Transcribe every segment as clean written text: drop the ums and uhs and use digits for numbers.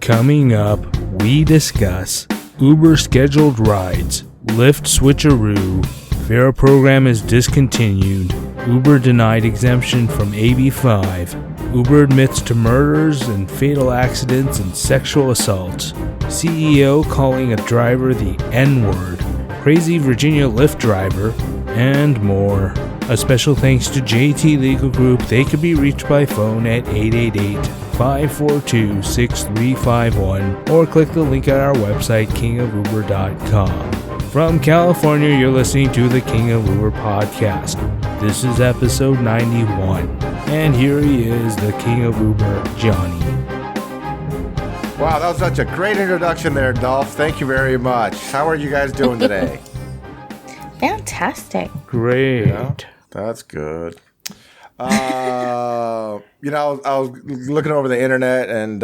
Coming up, we discuss Uber scheduled rides, Lyft Switcharoo, fare program is discontinued, Uber denied exemption from AB5, Uber admits to murders and fatal accidents and sexual assaults, CEO calling a driver the N-word, crazy Virginia Lyft driver, and more. A special thanks to JT Legal Group. They could be reached by phone at 888-542-6351 or click the link at our website, kingofuber.com. From California, you're listening to the King of Uber podcast. This is episode 91, and here he is, the King of Uber, Johnny. Wow, that was such a great introduction there, Dolph. Thank you very much. How are you guys doing today? Fantastic. Great. Yeah, that's good. I was looking over the internet and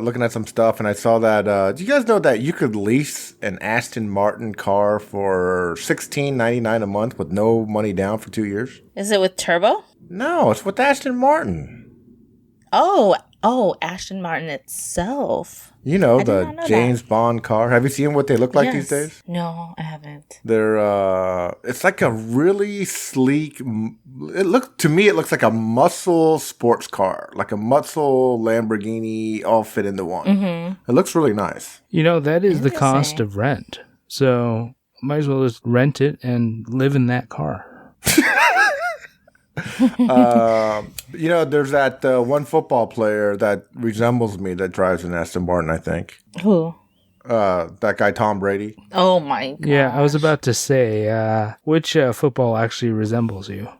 looking at some stuff, and I saw that. Do you guys know that you could lease an Aston Martin car for $16.99 a month with no money down for 2 years? Is it with turbo? No, it's with Aston Martin. Oh, Aston Martin itself. You know, the James Bond car. Have you seen what they look like these days? No, I haven't. They're it's like a really sleek. It looks like a muscle sports car, like a muscle Lamborghini, all fit into one. Mm-hmm. It looks really nice. You know, that is the cost of rent. So might as well just rent it and live in that car. There's that one football player that resembles me that drives an Aston Martin, I think. Who? That guy, Tom Brady. Oh, my God. Yeah, I was about to say, which football actually resembles you?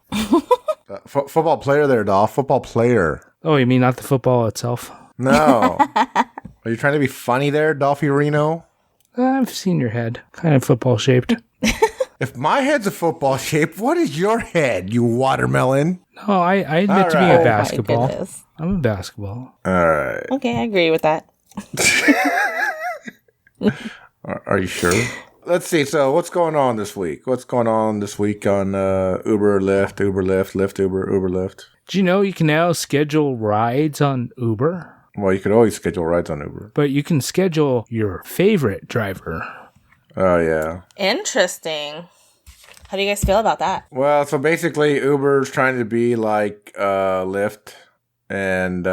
Football player there, Dolph. Football player. Oh, you mean not the football itself? No. Are you trying to be funny there, Dolphy Reno? I've seen your head. Kind of football shaped. If my head's a football shape, what is your head, you watermelon? No, I admit to being a basketball. I'm a basketball. All right. Okay, I agree with that. Are you sure? Let's see. So what's going on this week? What's going on this week on Uber, Lyft, Lyft, Uber, Lyft? Do you know you can now schedule rides on Uber? Well, you could always schedule rides on Uber. But you can schedule your favorite driver. Oh, yeah. Interesting. How do you guys feel about that? Well, so basically Uber's trying to be like Lyft. And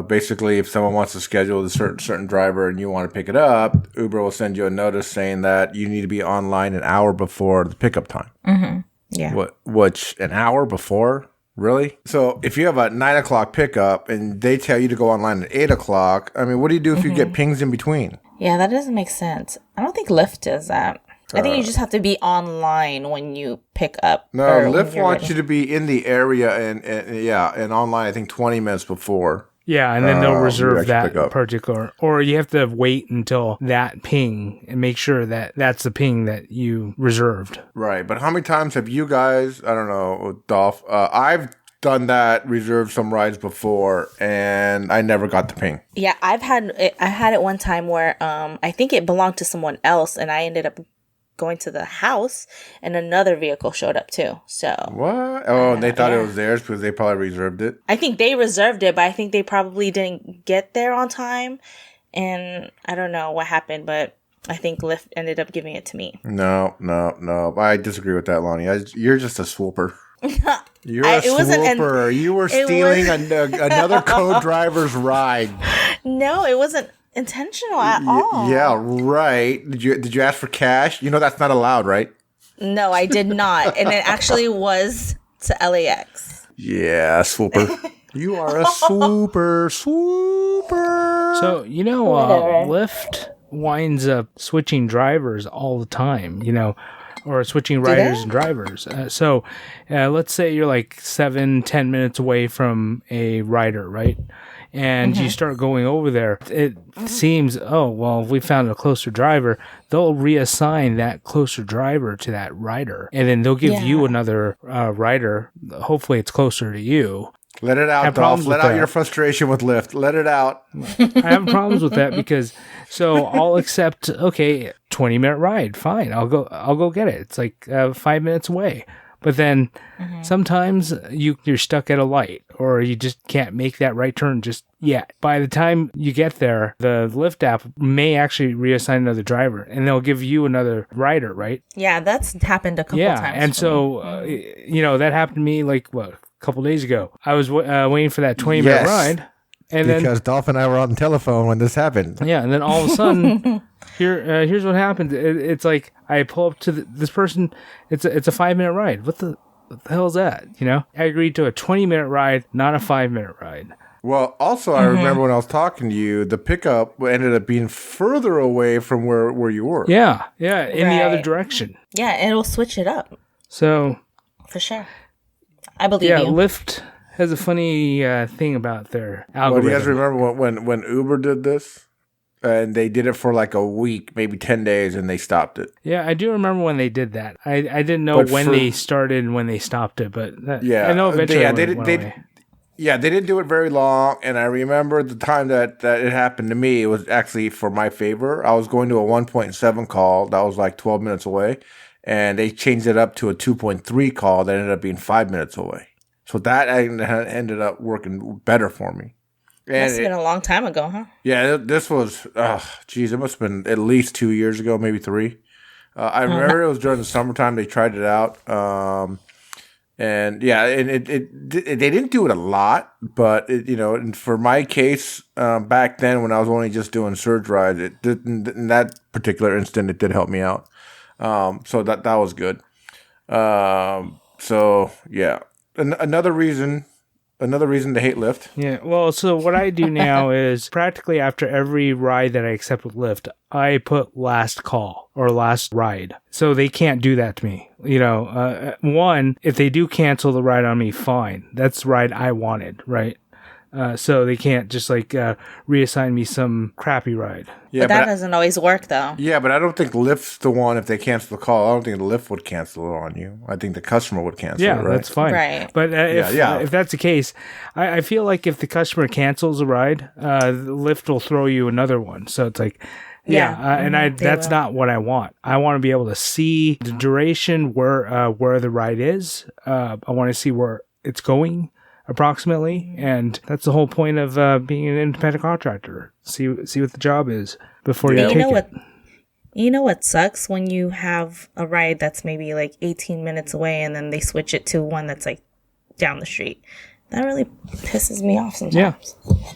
basically if someone wants to schedule a certain driver and you want to pick it up, Uber will send you a notice saying that you need to be online an hour before the pickup time. Mm-hmm. Yeah. Which, an hour before? Really? So if you have a 9 o'clock pickup and they tell you to go online at 8 o'clock, I mean, what do you do if you get pings in between? Yeah, that doesn't make sense. I don't think Lyft does that. I think you just have to be online when you pick up. No, Lyft wants you to be in the area and online, I think 20 minutes before. Yeah, and then they'll reserve that particular, or you have to wait until that ping and make sure that that's the ping that you reserved. Right, but how many times have you guys, I don't know, Dolph, I've done that, reserved some rides before, and I never got the ping. Yeah, I had it one time where I think it belonged to someone else, and I ended up going to the house, and another vehicle showed up too. So what? Oh, and they thought it was theirs because they probably reserved it. I think they reserved it, but I think they probably didn't get there on time, and I don't know what happened, but I think Lyft ended up giving it to me. No. I disagree with that, Lonnie. You're just a swooper. You're a swooper. You were stealing another co-driver's ride. No, it wasn't intentional at all. Yeah, right. Did you ask for cash? You know that's not allowed, right? No, I did not. And it actually was to LAX. Yeah, swooper. You are a swooper. So, Lyft winds up switching drivers all the time, or switching riders and drivers. So let's say you're like 7-10 minutes away from a rider, right? And you start going over there. It seems, if we found a closer driver, they'll reassign that closer driver to that rider. And then they'll give you another rider. Hopefully it's closer to you. Let it out, Dolph. Let out your frustration with Lyft. Let it out. I have problems with that because, I'll accept, 20-minute ride. Fine, I'll go get it. It's like 5 minutes away. But then sometimes you're stuck at a light, or you just can't make that right turn just yet. By the time you get there, the Lyft app may actually reassign another driver, and they'll give you another rider, right? Yeah, that's happened a couple times. Yeah, and so, that happened to me, like, a couple days ago. I was waiting for that 20-minute ride. And because Dolph and I were on the telephone when this happened. Yeah, and then all of a sudden, here's what happens. It's like I pull up to this person. It's a 5-minute ride. What the hell is that? I agreed to a 20-minute ride, not a 5-minute ride. Well, also, I remember when I was talking to you, the pickup ended up being further away from where you were. Yeah, in the other direction. Yeah, and it'll switch it up. So, for sure, I believe you. Yeah, Lyft has a funny thing about their algorithm. Well, do you guys remember when Uber did this? And they did it for like a week, maybe 10 days, and they stopped it. Yeah, I do remember when they did that. I didn't know when they started and when they stopped it, but I know eventually it went away. Yeah, they didn't do it very long, and I remember the time that it happened to me, it was actually for my favor. I was going to a 1.7 call that was like 12 minutes away, and they changed it up to a 2.3 call that ended up being 5 minutes away. So that ended up working better for me. And Must have been a long time ago, huh? Yeah, this was, it must have been at least 2 years ago, maybe 3. I remember it was during the summertime they tried it out. And they didn't do it a lot, but and for my case, back then when I was only just doing surge rides, it didn't, in that particular instant, it did help me out. So that was good. So yeah. Another reason to hate Lyft. Yeah, well, so what I do now is practically after every ride that I accept with Lyft, I put last call or last ride. So they can't do that to me. One, if they do cancel the ride on me, fine. That's the ride I wanted, right? So they can't just reassign me some crappy ride. Yeah, but that doesn't always work, though. Yeah, but I don't think Lyft's the one. If they cancel the call, I don't think the Lyft would cancel it on you. I think the customer would cancel it, right? Yeah, that's fine. Right. But if that's the case, I feel like if the customer cancels a ride, Lyft will throw you another one. So it's like, that's not what I want. I want to be able to see the duration where the ride is. I want to see where it's going approximately, and that's the whole point of being an independent contractor. See what the job is before you take it. You know what sucks when you have a ride that's maybe like 18 minutes away and then they switch it to one that's like down the street. That really pisses me off sometimes. Yeah.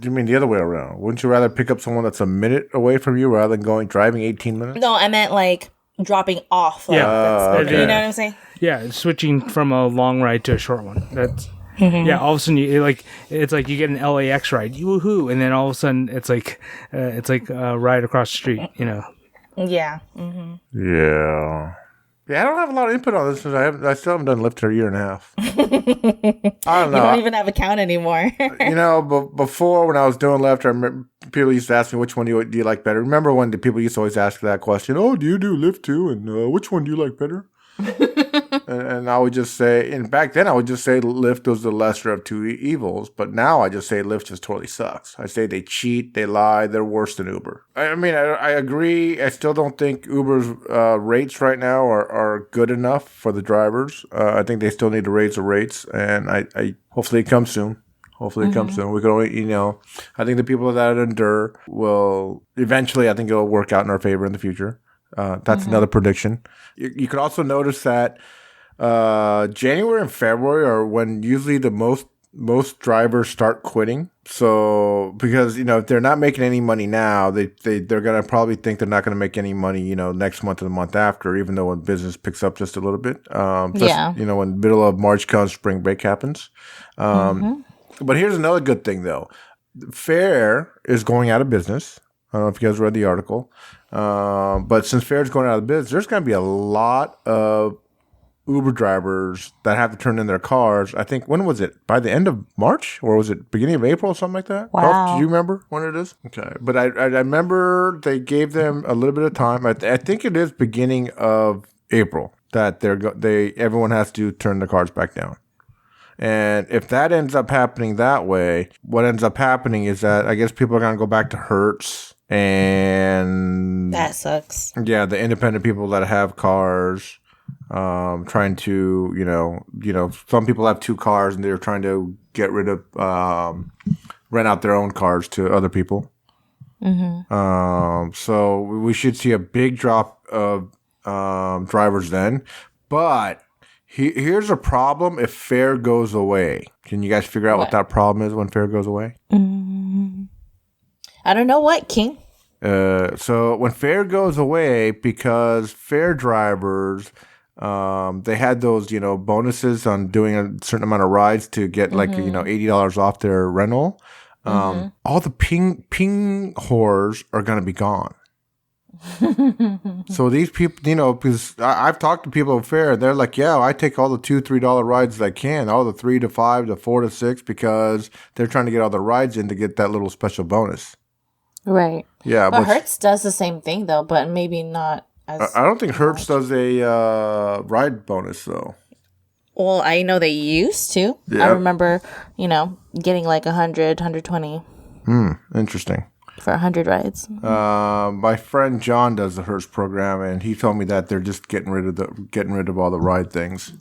You mean the other way around? Wouldn't you rather pick up someone that's a minute away from you rather than driving 18 minutes? No, I meant like dropping off. Like, okay. You know what I'm saying? Yeah, switching from a long ride to a short one. That's yeah. All of a sudden, it's like you get an LAX ride, woohoo, and then all of a sudden, it's like a ride across the street. Yeah. Mm-hmm. Yeah. Yeah, I don't have a lot of input on this because I still haven't done Lyft for a year and a half. I don't know. You don't even have an account anymore. But before when I was doing Lyft, I remember people used to ask me which one do you like better. Remember when the people used to always ask that question? Oh, do you do Lyft too? And which one do you like better? and I would just say, and back then I would just say Lyft was the lesser of two evils, but now I just say Lyft just totally sucks. I say they cheat, they lie, they're worse than Uber. I mean, I agree. I still don't think Uber's rates right now are good enough for the drivers. I think they still need to raise the rates, and I hopefully it comes soon. Hopefully it comes soon. We can only, I think the people that endure will eventually, I think it'll work out in our favor in the future. That's another prediction. You could also notice that January and February are when usually the most drivers start quitting. So because if they're not making any money now, they're gonna probably think they're not gonna make any money next month or the month after. Even though when business picks up just a little bit, when the middle of March comes, spring break happens. But here's another good thing though, Fare is going out of business. I don't know if you guys read the article. But since Fare is going out of business, there's going to be a lot of Uber drivers that have to turn in their cars. I think, when was it? By the end of March? Or was it beginning of April or something like that? Wow. Dolph, do you remember when it is? Okay. But I remember they gave them a little bit of time. I think it is beginning of April that everyone has to turn the cars back down. And if that ends up happening that way, what ends up happening is that I guess people are going to go back to Hertz. And that sucks. Yeah, the independent people that have cars, trying to, some people have 2 cars and they're trying to get rid of, rent out their own cars to other people. So we should see a big drop of drivers then. But here's a problem if fare goes away. Can you guys figure out what that problem is when fare goes away? I don't know what, King. So when fare goes away, because fare drivers, they had those, bonuses on doing a certain amount of rides to get $80 off their rental. All the ping whores are going to be gone. So these people, because I've talked to people at fare, they're like, yeah, I take all the $2-3 rides that I can, all the 3 to 5 to 4 to 6, because they're trying to get all the rides in to get that little special bonus. Right. Yeah, but Hertz does the same thing though, but maybe not as. I don't think Hertz does a ride bonus though. Well, I know they used to. Yeah. I remember, getting like 100, 120. Interesting. For 100 rides. My friend John does the Hertz program, and he told me that they're just getting rid of all the ride things.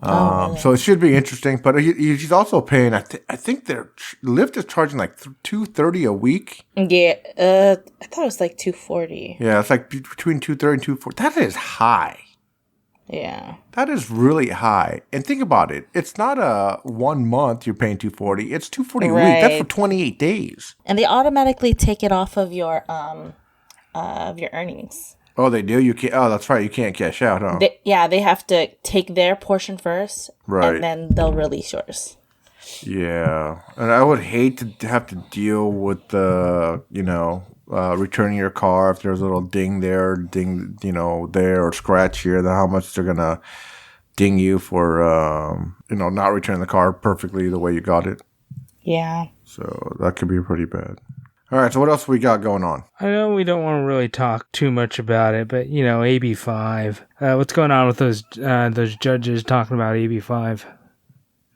Really? So it should be interesting. But he's also paying. I think Lyft is charging like $230 a week. Yeah, I thought it was like $240. Yeah, it's like between $230 and $240. That is high. Yeah, that is really high. And think about it. It's not a 1 month you're paying $240. It's $240 a week. That's for 28 days. And they automatically take it off of your earnings. Oh, they do? You can't. Oh, that's right. You can't cash out, huh? They have to take their portion first, right? And then they'll release yours. Yeah, and I would hate to have to deal with the, returning your car if there's a little ding there, there, or scratch here. Then how much they're gonna ding you for, not returning the car perfectly the way you got it. Yeah. So that could be pretty bad. All right, so what else we got going on? I know we don't want to really talk too much about it, but, AB5. What's going on with those judges talking about AB5?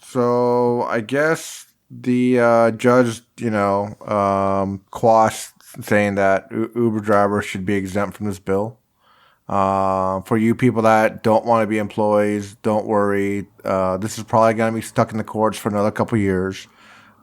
So I guess the judge, quashed saying that Uber drivers should be exempt from this bill. For you people that don't want to be employees, don't worry. This is probably going to be stuck in the courts for another couple of years.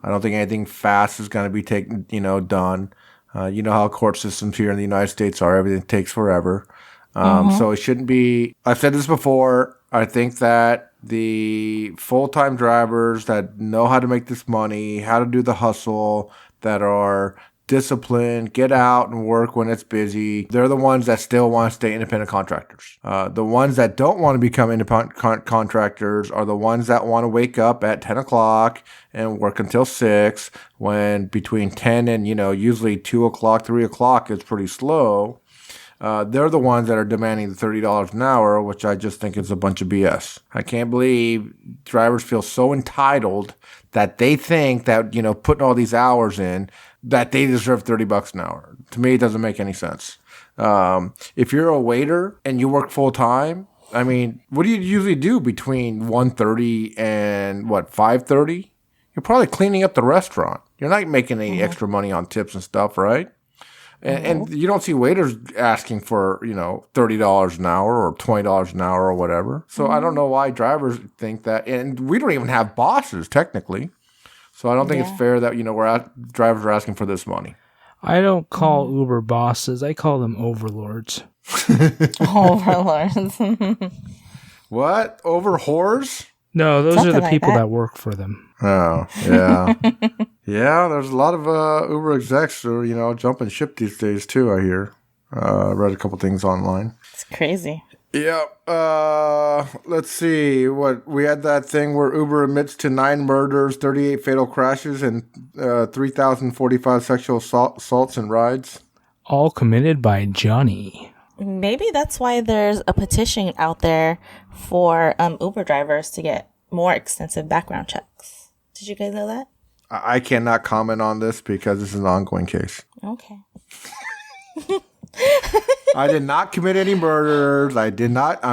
I don't think anything fast is going to be done. You know how court systems here in the United States are. Everything takes forever. So it shouldn't be. I've said this before. I think that the full-time drivers that know how to make this money, how to do the hustle, that are disciplined, get out and work when it's busy, they're the ones that still want to stay independent contractors. The ones that don't want to become independent contractors are the ones that want to wake up at 10 o'clock and work until 6, when between 10 and, usually 2 o'clock, 3 o'clock is pretty slow. They're the ones that are demanding the $30 an hour, which I just think is a bunch of BS. I can't believe drivers feel so entitled that they think that, putting all these hours in, that they deserve $30 an hour. To me, it doesn't make any sense. If you're a waiter and you work full time, I mean, what do you usually do between 1:30 and 5:30? You're probably cleaning up the restaurant. You're not making any extra money on tips and stuff, right? And you don't see waiters asking for, $30 an hour or $20 an hour or whatever. So I don't know why drivers think that. And we don't even have bosses, technically. So I don't think it's fair that, drivers are asking for this money. I don't call Uber bosses. I call them overlords. Overlords. What? Over whores? No, those are the people that work for them. Oh, yeah. Yeah, there's a lot of Uber execs who are, jumping ship these days, too, I hear. I read a couple things online. It's crazy. Yeah. Let's see. We had that thing where Uber admits to 9 murders, 38 fatal crashes, and 3,045 sexual assaults and rides. All committed by Johnny. Maybe that's why there's a petition out there for Uber drivers to get more extensive background checks. Did you guys know that? I cannot comment on this because this is an ongoing case. Okay. I did not commit any murders. I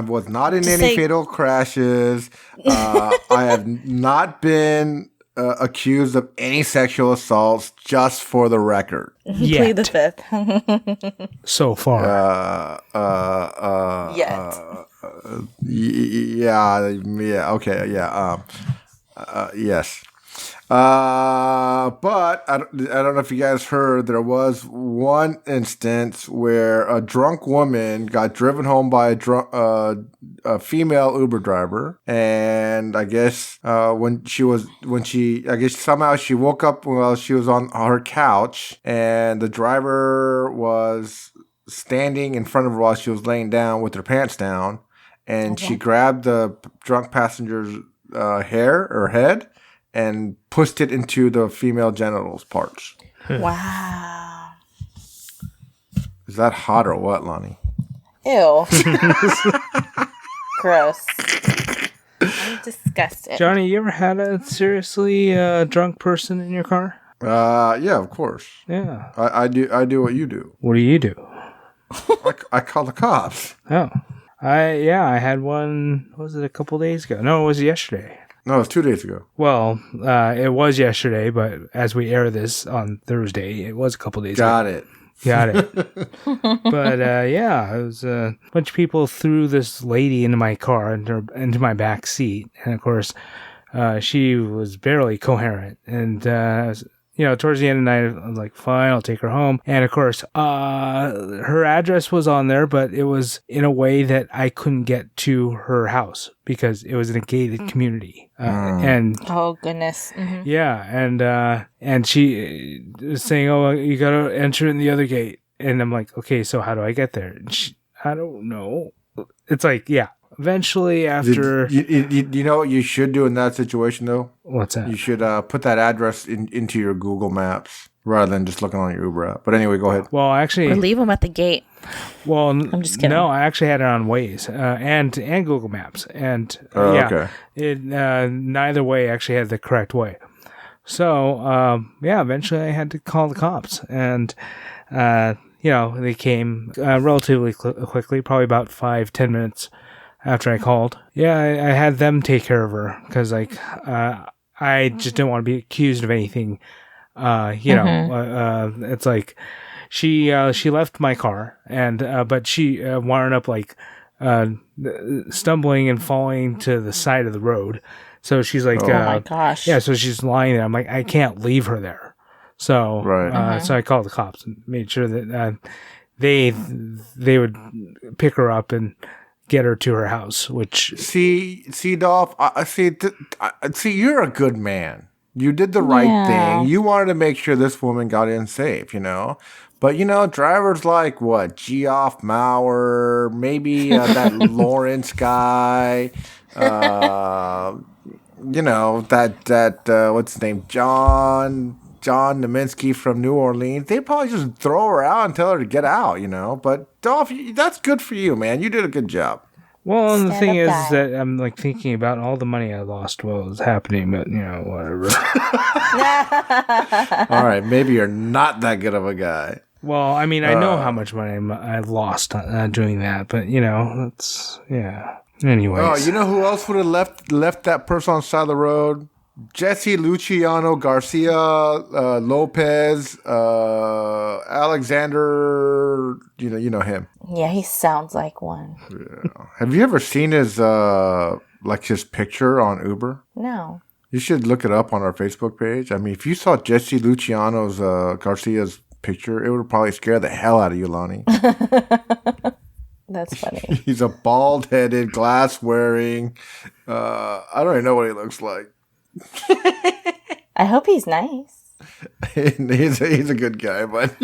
was not in any fatal crashes. I have not been accused of any sexual assaults, just for the record. Plead the fifth. So far. Okay, yes. But I don't know if you guys heard, there was one instance where a drunk woman got driven home by a female Uber driver, and I guess somehow she woke up while she was on her couch, and the driver was standing in front of her while she was laying down with her pants down, and she grabbed the drunk passenger's hair or head and pushed it into the female genitals parts. Wow. Is that hot or what, Lonnie? Ew. Gross. I'm disgusted. Johnny, you ever had a seriously drunk person in your car? Yeah, of course. Yeah. I do what you do. What do you do? I call the cops. Oh. I had one, was it a couple days ago? No, it was yesterday. No, it was 2 days ago. Well, it was yesterday, but as we air this on Thursday, it was a couple days Got ago. it. But it was a bunch of people threw this lady into my car, into my back seat. And of course, she was barely coherent. And, towards the end of the night, I was like, fine, I'll take her home. And of course, her address was on there, but it was in a way that I couldn't get to her house because it was in a gated community. And oh goodness. Mm-hmm. Yeah. And she was saying, oh, you got to enter in the other gate. And I'm like, okay, so how do I get there? And I don't know. It's like, yeah. Eventually, after... You know what you should do in that situation, though? What's that? You should put that address into your Google Maps rather than just looking on your Uber app. But anyway, go ahead. Well, actually... Or leave them at the gate. Well, I'm just kidding. No, I actually had it on Waze and Google Maps. And okay. It neither way actually had the correct way. So, eventually I had to call the cops. And... they came relatively quickly, probably about 5-10 minutes after I called. Yeah, I had them take care of her because, I just didn't want to be accused of anything. It's like she left my car, and but she wound up stumbling and falling to the side of the road. So she's like, oh my gosh. Yeah, so she's lying there. I'm like, I can't leave her there. So, so I called the cops and made sure that they would pick her up and get her to her house. Which Dolph, see, you're a good man. You did the right thing. You wanted to make sure this woman got in safe, But drivers like what? Geoff Maurer, maybe that Lawrence guy. That what's his name? John Naminsky from New Orleans. They probably just throw her out and tell her to get out, But Dolph, that's good for you, man. You did a good job. Well, and the thing is that I'm thinking about all the money I lost while it was happening, but whatever. All right, maybe you're not that good of a guy. Well, I mean, I know how much money I lost doing that, but it's Anyways. Oh, you know who else would have left that person on the side of the road? Jesse Luciano Garcia, Lopez, Alexander, you know him. Yeah, he sounds like one. Yeah. Have you ever seen his his picture on Uber? No. You should look it up on our Facebook page. I mean, if you saw Jesse Luciano's Garcia's picture, it would probably scare the hell out of you, Lonnie. That's funny. He's a bald-headed, glass-wearing. I don't even know what he looks like. I hope he's nice. he's a good guy, but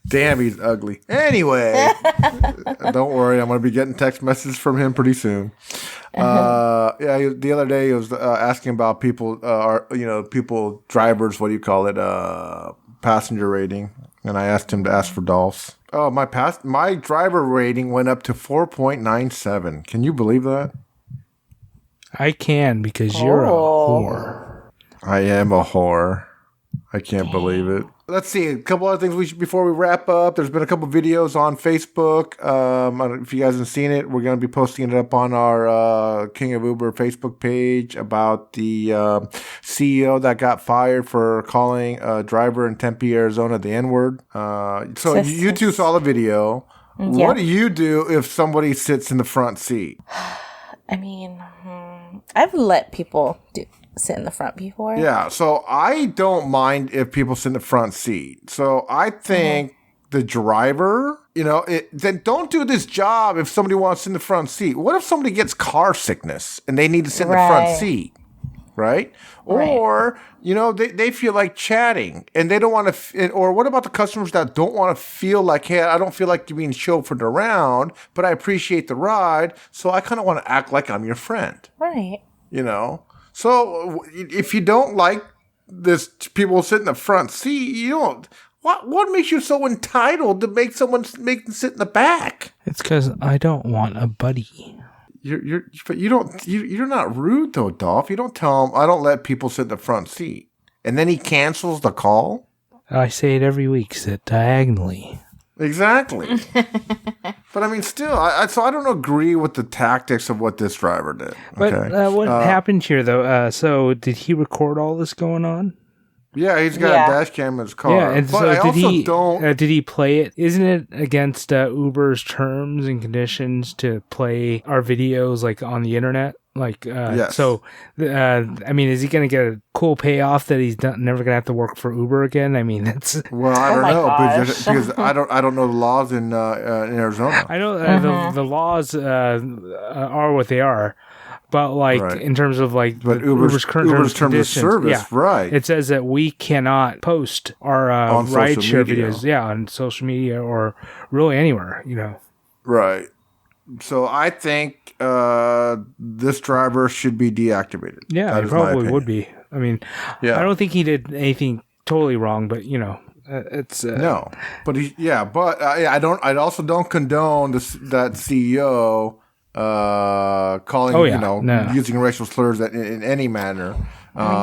damn, he's ugly. Anyway, don't worry, I'm going to be getting text messages from him pretty soon. The other day he was asking about people, people, drivers, what do you call it, passenger rating, and I asked him to ask for Dolph's. Oh, my driver rating went up to 4.97. Can you believe that? I can, because you're a whore. I am a whore. I can't believe it. let's see, a couple other things before we wrap up. There's been a couple videos on Facebook. I don't know if you guys have seen it. We're going to be posting it up on our King of Uber Facebook page about the CEO that got fired for calling a driver in Tempe, Arizona, the N-word. So you two saw the video. Yeah. What do you do if somebody sits in the front seat? I mean, I've let people sit in the front before. Yeah, so I don't mind if people sit in the front seat. So I think the driver, then don't do this job if somebody wants to sit in the front seat. What if somebody gets car sickness and they need to sit in the front seat? Right? Or, they feel like chatting and they don't want to, or what about the customers that don't want to feel like, hey, I don't feel like you're being chauffeured around, but I appreciate the ride, so I kind of want to act like I'm your friend. Right. So if you don't like this, people sit in the front seat, what makes you so entitled to make them sit in the back? It's because I don't want a buddy. You're not rude though, Dolph. You don't tell him I don't let people sit in the front seat, and then he cancels the call. I say it every week. Sit diagonally. Exactly. But I mean, still, so I don't agree with the tactics of what this driver did. But what happened here, though? So did he record all this going on? Yeah, he's got a dash cam in his car. Yeah, and so did he play it? Isn't it against Uber's terms and conditions to play our videos like on the internet? Like, yes. So, I mean, is he going to get a cool payoff that he's never going to have to work for Uber again? I mean, that's. Well, I don't know because I don't know the laws in Arizona. I know the laws are what they are. But in terms of Uber's current terms of service, right? It says that we cannot post our rideshare videos, on social media or really anywhere, Right. So I think this driver should be deactivated. Yeah, he probably would be. I mean, I don't think he did anything totally wrong, but it's no. But I don't. I also don't condone that CEO. Calling, using racial slurs in any manner.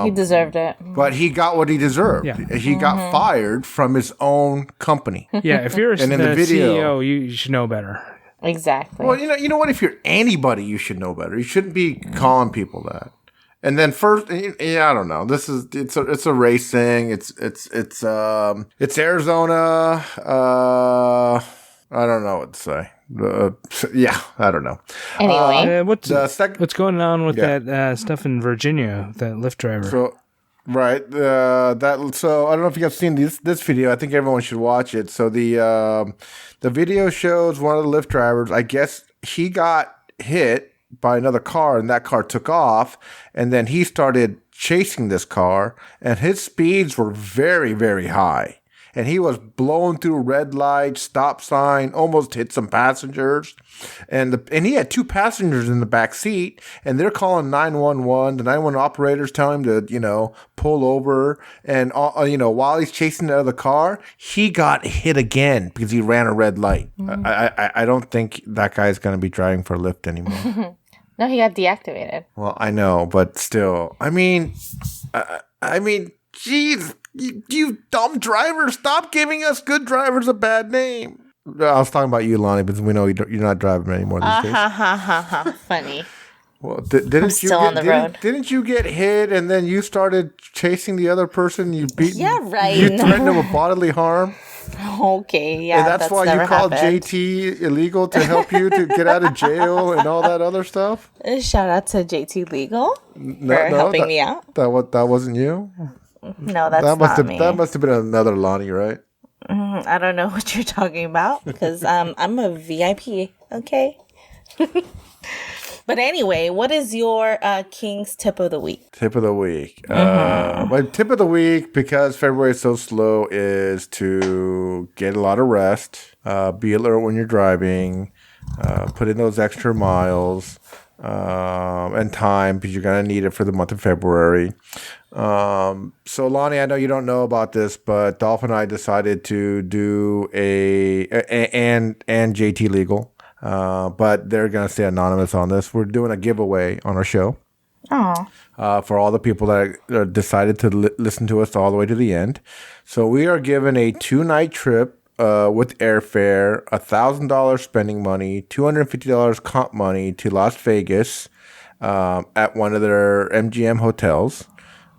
He deserved it. But he got what he deserved. Yeah. He got fired from his own company. Yeah, if you're the CEO, you should know better. Exactly. Well, you know what? If you're anybody, you should know better. You shouldn't be calling people that. And then first, I don't know. It's a race thing. It's Arizona. I don't know what to say. I don't know. Anyway, what's going on with that stuff in Virginia? That Lyft driver. So, right. So I don't know if you guys seen this video. I think everyone should watch it. So the video shows one of the Lyft drivers. I guess he got hit by another car, and that car took off, and then he started chasing this car, and his speeds were very, very high. And he was blowing through red lights, stop sign, almost hit some passengers. And he had two passengers in the back seat, and they're calling 911. The 911 operators tell him to, pull over. And, while he's chasing out of the car, he got hit again because he ran a red light. Mm-hmm. I don't think that guy's going to be driving for Lyft anymore. No, he got deactivated. Well, I know, but still. I mean, geez. You dumb driver, stop giving us good drivers a bad name. I was talking about you, Lonnie, because we know you're not driving anymore these days. Funny. Well, didn't you get hit and then you started chasing the other person? You beat. Yeah, right. You threatened him with bodily harm. Okay, yeah. And that's why you called JT illegal to help you to get out of jail and all that other stuff. Shout out to JT Legal for helping me out. That wasn't you? No, that's not me. That must have been another Lonnie, right? I don't know what you're talking about because I'm a VIP, okay? But anyway, what is your King's tip of the week? Tip of the week. My tip of the week, because February is so slow, is to get a lot of rest, be alert when you're driving, put in those extra miles and time because you're going to need it for the month of February. So Lonnie, I know you don't know about this, but Dolph and I decided to do and JT Legal, but they're going to stay anonymous on this. We're doing a giveaway on our show. Oh. For all the people that decided to listen to us all the way to the end. So we are given a 2-night trip with airfare, $1,000 spending money, $250 comp money to Las Vegas at one of their MGM hotels.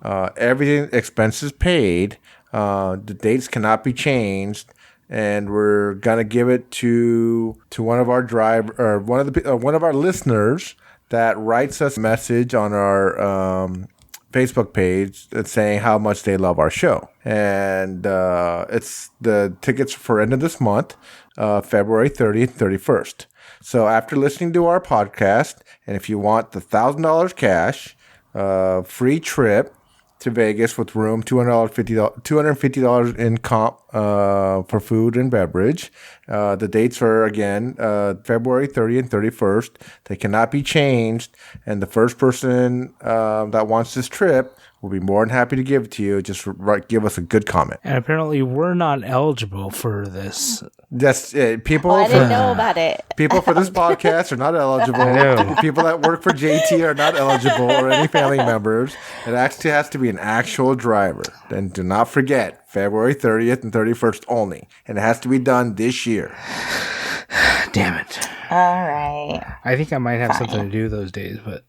Everything, expenses paid. The dates cannot be changed. And we're gonna give it to one of our one of our listeners that writes us a message on our Facebook page that's saying how much they love our show. And it's the tickets for end of this month, February 30th, 31st. So after listening to our podcast, and if you want the $1,000 cash, free trip to Vegas with room, $250 in comp for food and beverage. The dates are, again, February 30th and 31st. They cannot be changed. And the first person that wants this trip will be more than happy to give it to you. Just give us a good comment. And apparently we're not eligible for this. That's it. People, I didn't know about it. People for this podcast are not eligible. People that work for JT are not eligible, or any family members. It actually has to be an actual driver. And do not forget, February 30th and 31st only. And it has to be done this year. Damn it. All right. I think I might have something to do those days, but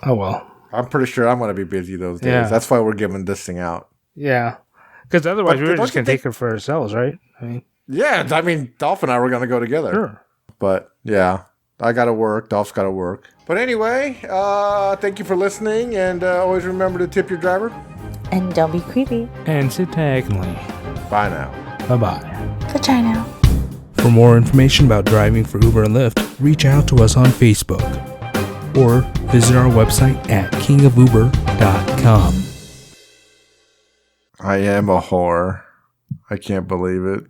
oh well. I'm pretty sure I'm going to be busy those days. Yeah. That's why we're giving this thing out. Yeah. Because otherwise we were just going to take it for ourselves, right? Yeah, I mean, Dolph and I were going to go together. Sure. But, yeah, I got to work. Dolph's got to work. But anyway, thank you for listening. And always remember to tip your driver. And don't be creepy. And sit diagonally. Bye now. Bye-bye. Goodbye now. For more information about driving for Uber and Lyft, reach out to us on Facebook or visit our website at kingofuber.com. I am a whore. I can't believe it.